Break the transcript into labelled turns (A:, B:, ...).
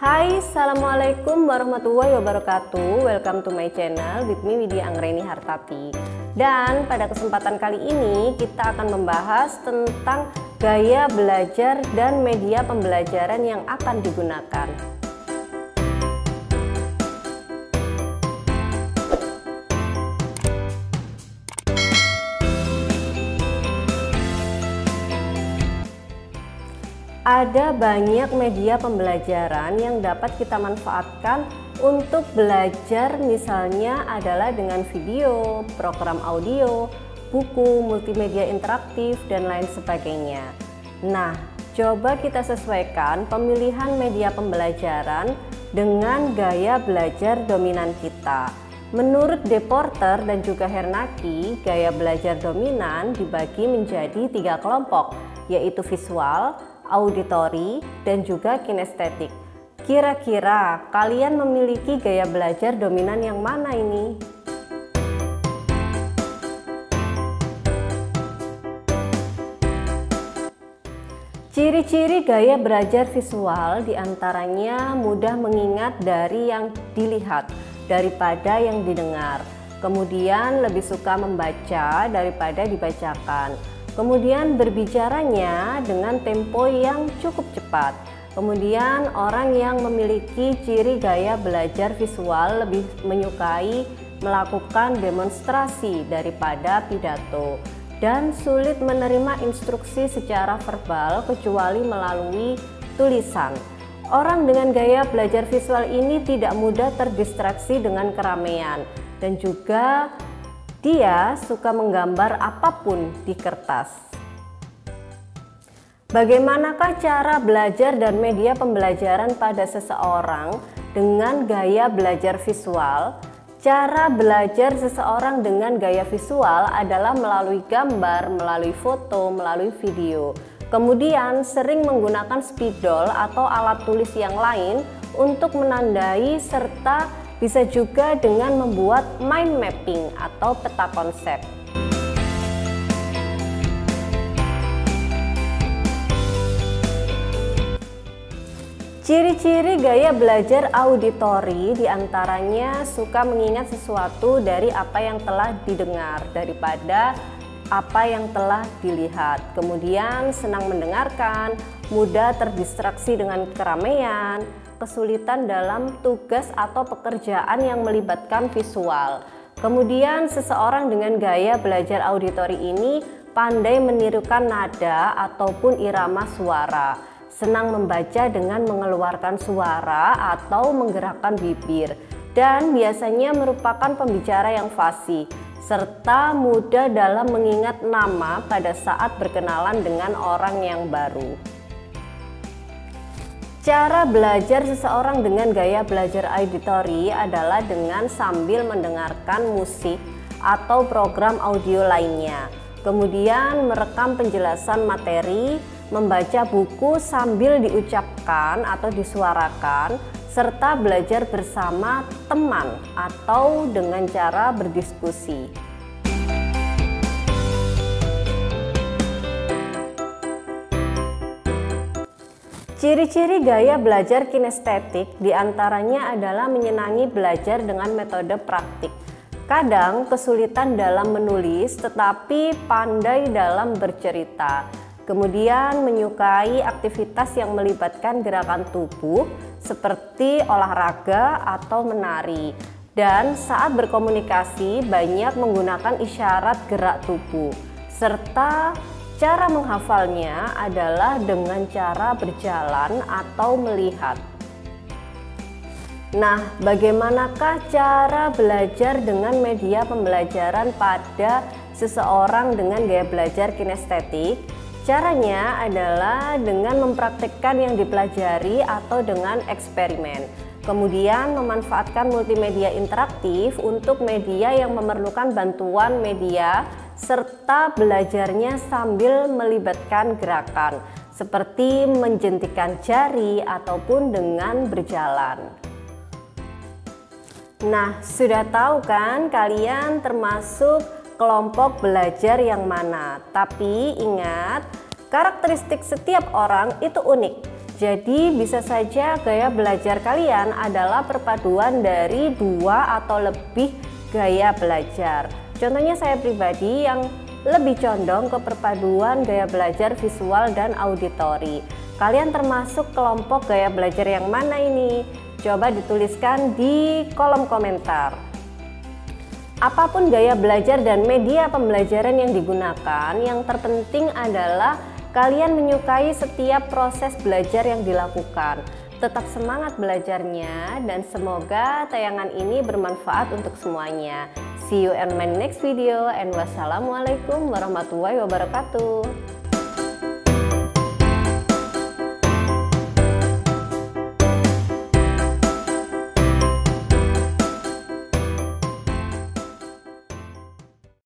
A: Hai, Assalamualaikum warahmatullahi wabarakatuh. Welcome to my channel with me Widya Anggreni Hartati. Dan pada kesempatan kali ini kita akan membahas tentang gaya belajar dan media pembelajaran yang akan digunakan. Ada banyak media pembelajaran yang dapat kita manfaatkan untuk belajar, misalnya adalah dengan video, program audio, buku, multimedia interaktif, dan lain sebagainya. Nah, coba kita sesuaikan pemilihan media pembelajaran dengan gaya belajar dominan kita. Menurut Deporter dan juga Hernaki, gaya belajar dominan dibagi menjadi 3 kelompok, yaitu visual, auditori, dan juga kinestetik. Kira-kira kalian memiliki gaya belajar dominan yang mana ini? Ciri-ciri gaya belajar visual diantaranya mudah mengingat dari yang dilihat daripada yang didengar. Kemudian lebih suka membaca daripada dibacakan. Kemudian berbicaranya dengan tempo yang cukup cepat. Kemudian orang yang memiliki ciri gaya belajar visual lebih menyukai melakukan demonstrasi daripada pidato dan sulit menerima instruksi secara verbal kecuali melalui tulisan. Orang dengan gaya belajar visual ini tidak mudah terdistraksi dengan keramaian dan juga dia suka menggambar apapun di kertas. Bagaimanakah cara belajar dan media pembelajaran pada seseorang dengan gaya belajar visual? Cara belajar seseorang dengan gaya visual adalah melalui gambar, melalui foto, melalui video. Kemudian sering menggunakan spidol atau alat tulis yang lain untuk menandai serta bisa juga dengan membuat mind mapping atau peta konsep. Ciri-ciri gaya belajar auditori diantaranya suka mengingat sesuatu dari apa yang telah didengar daripada apa yang telah dilihat. Kemudian senang mendengarkan, mudah terdistraksi dengan keramaian, kesulitan dalam tugas atau pekerjaan yang melibatkan visual. Kemudian seseorang dengan gaya belajar auditori ini pandai menirukan nada ataupun irama suara, senang membaca dengan mengeluarkan suara atau menggerakkan bibir, dan biasanya merupakan pembicara yang fasih, serta mudah dalam mengingat nama pada saat berkenalan dengan orang yang baru. Cara belajar seseorang dengan gaya belajar auditori adalah dengan sambil mendengarkan musik atau program audio lainnya, kemudian merekam penjelasan materi, membaca buku sambil diucapkan atau disuarakan, serta belajar bersama teman atau dengan cara berdiskusi. Ciri-ciri gaya belajar kinestetik diantaranya adalah menyenangi belajar dengan metode praktik. Kadang kesulitan dalam menulis tetapi pandai dalam bercerita. Kemudian menyukai aktivitas yang melibatkan gerakan tubuh seperti olahraga atau menari. Dan saat berkomunikasi banyak menggunakan isyarat gerak tubuh. Serta cara menghafalnya adalah dengan cara berjalan atau melihat. Nah, bagaimanakah cara belajar dengan media pembelajaran pada seseorang dengan gaya belajar kinestetik? Caranya adalah dengan mempraktikkan yang dipelajari atau dengan eksperimen. Kemudian memanfaatkan multimedia interaktif untuk media yang memerlukan bantuan media, serta belajarnya sambil melibatkan gerakan seperti menjentikan jari ataupun dengan berjalan. Nah, sudah tahu kan kalian termasuk kelompok belajar yang mana? Tapi ingat, karakteristik setiap orang itu unik. Jadi bisa saja gaya belajar kalian adalah perpaduan dari 2 atau lebih gaya belajar. Contohnya saya pribadi yang lebih condong ke perpaduan gaya belajar visual dan auditori. Kalian termasuk kelompok gaya belajar yang mana ini? Coba dituliskan di kolom komentar. Apapun gaya belajar dan media pembelajaran yang digunakan, yang terpenting adalah kalian menyukai setiap proses belajar yang dilakukan. Tetap semangat belajarnya dan semoga tayangan ini bermanfaat untuk semuanya. See you in my next video and wassalamualaikum warahmatullahi wabarakatuh.